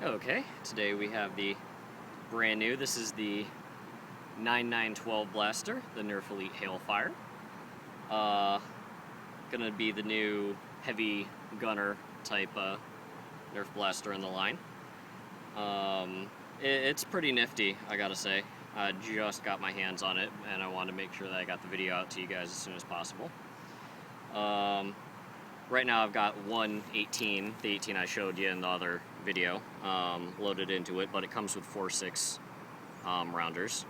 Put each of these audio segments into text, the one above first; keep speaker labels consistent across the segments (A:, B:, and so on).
A: Okay, today we have the brand new, this is the 9912 blaster, the Nerf Elite Hailfire. Gonna be the new heavy gunner type Nerf blaster in the line. It's pretty nifty, I gotta say. I just got my hands on it and I wanted to make sure that I got the video out to you guys as soon as possible. Right now I've got one 18, the 18 I showed you in the other video, loaded into it, but it comes with 4.6 rounders.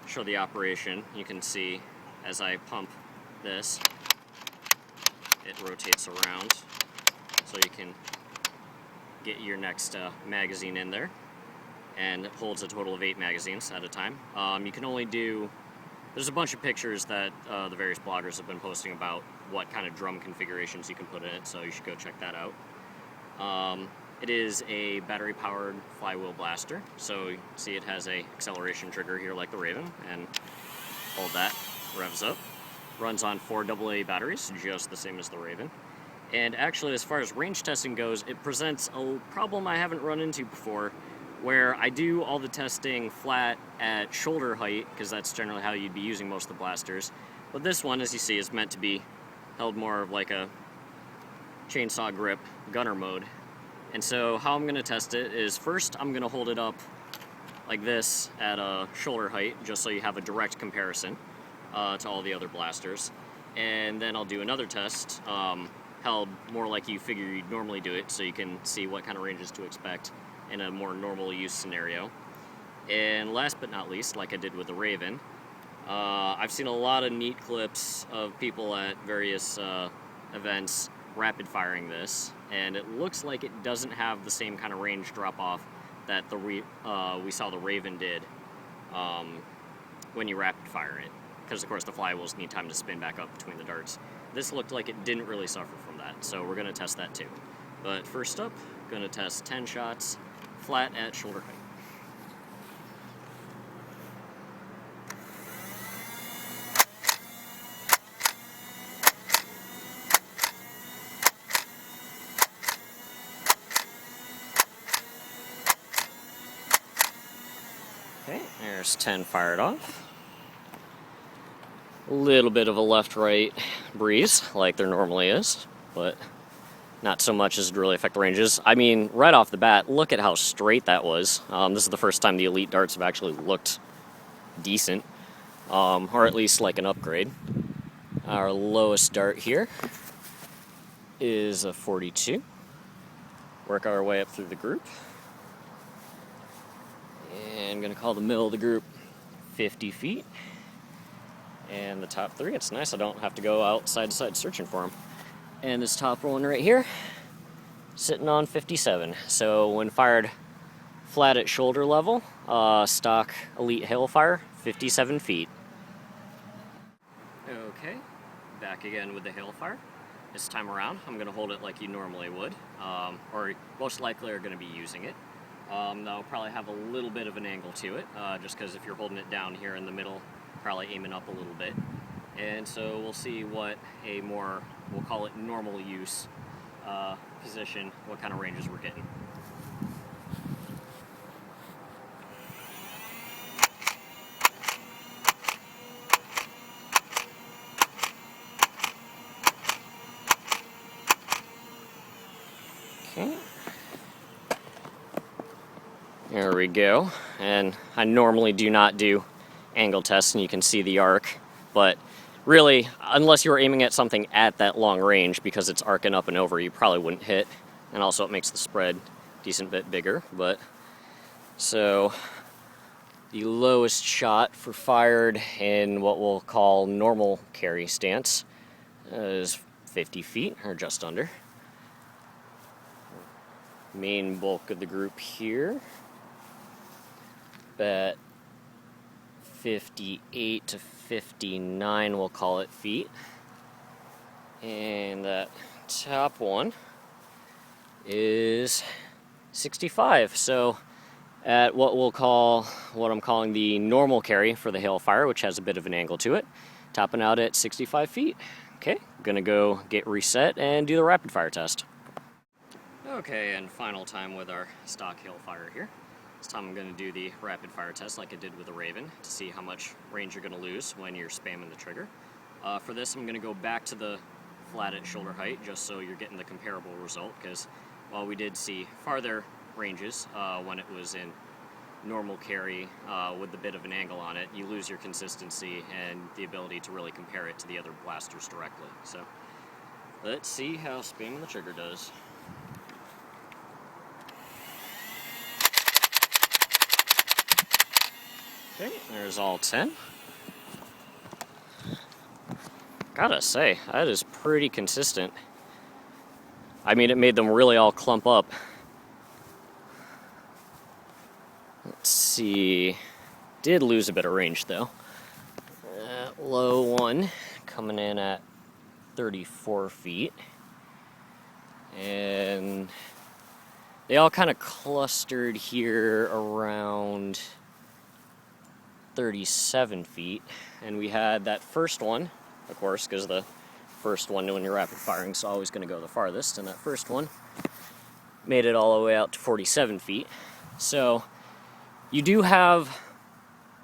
A: Show the operation. You can see as I pump this, it rotates around so you can get your next magazine in there, and it holds a total of 8 magazines at a time. You can only do, there's a bunch of pictures that the various bloggers have been posting about what kind of drum configurations you can put in it, so you should go check that out. It is a battery-powered flywheel blaster, so you see it has a acceleration trigger here like the Raven, and hold that, revs up. Runs on 4 AA batteries, just the same as the Raven. And actually, as far as range testing goes, it presents a problem I haven't run into before, where I do all the testing flat at shoulder height, because that's generally how you'd be using most of the blasters. But this one, as you see, is meant to be held more of like a chainsaw grip gunner mode. And so how I'm going to test it is, first I'm going to hold it up like this at a shoulder height, just so you have a direct comparison to all the other blasters. And then I'll do another test, held more like you figure you'd normally do it, so you can see what kind of ranges to expect in a more normal use scenario. And last but not least, like I did with the Raven, I've seen a lot of neat clips of people at various events rapid firing this, and it looks like it doesn't have the same kind of range drop off that we saw the Raven did when you rapid fire it, because of course the flywheels need time to spin back up between the darts. This looked like it didn't really suffer from that, so we're going to test that too. But first up, going to test 10 shots flat at shoulder height. Okay, there's 10 fired off. A little bit of a left-right breeze, like there normally is, but not so much as to really affect the ranges. I mean, right off the bat, look at how straight that was. This is the first time the Elite darts have actually looked decent, or at least like an upgrade. Our lowest dart here is a 42. Work our way up through the group. And I'm going to call the middle of the group 50 feet. And the top 3, it's nice, I don't have to go out side to side searching for them. And this top one right here, sitting on 57. So when fired flat at shoulder level, stock Elite Hailfire, 57 feet. Okay, back again with the Hailfire. This time around, I'm going to hold it like you normally would, or most likely are going to be using it. That'll probably have a little bit of an angle to it, just because if you're holding it down here in the middle, probably aiming up a little bit. And so we'll see what a more, we'll call it normal use position, what kind of ranges we're getting. Okay. There we go. And I normally do not do angle tests, and you can see the arc, but really, unless you were aiming at something at that long range, because it's arcing up and over, you probably wouldn't hit. And also it makes the spread a decent bit bigger. But so the lowest shot for fired in what we'll call normal carry stance is 50 feet, or just under. Main bulk of the group here, at 58 to 59, we'll call it, feet. And that top one is 65. So at what I'm calling the normal carry for the Hailfire, which has a bit of an angle to it, topping out at 65 feet. Okay, gonna go get reset and do the rapid fire test. Okay, and final time with our stock hill fire here. This time I'm going to do the rapid fire test like I did with the Raven to see how much range you're going to lose when you're spamming the trigger. For this I'm going to go back to the flat at shoulder height just so you're getting the comparable result, because while we did see farther ranges when it was in normal carry with a bit of an angle on it, you lose your consistency and the ability to really compare it to the other blasters directly. So let's see how spamming the trigger does. Okay, there's all 10. Gotta say, that is pretty consistent. I mean, it made them really all clump up. Let's see. Did lose a bit of range though. Low one coming in at 34 feet. And they all kind of clustered here around 37 feet. And we had that first one, of course, because the first one when you're rapid firing is always going to go the farthest, and that first one made it all the way out to 47 feet. So you do have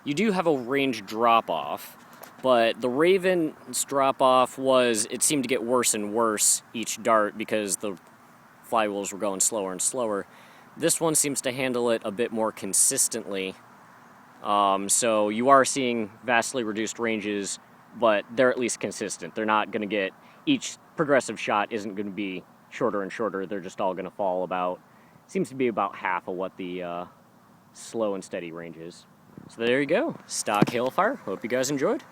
A: a range drop off, but the Raven's drop off it seemed to get worse and worse each dart because the flywheels were going slower and slower. This one seems to handle it a bit more consistently. So you are seeing vastly reduced ranges, but they're at least consistent. They're not going to get, each progressive shot isn't going to be shorter and shorter. They're just all going to fall about, seems to be about half of what the slow and steady range is. So there you go, stock hailfire. Hope you guys enjoyed.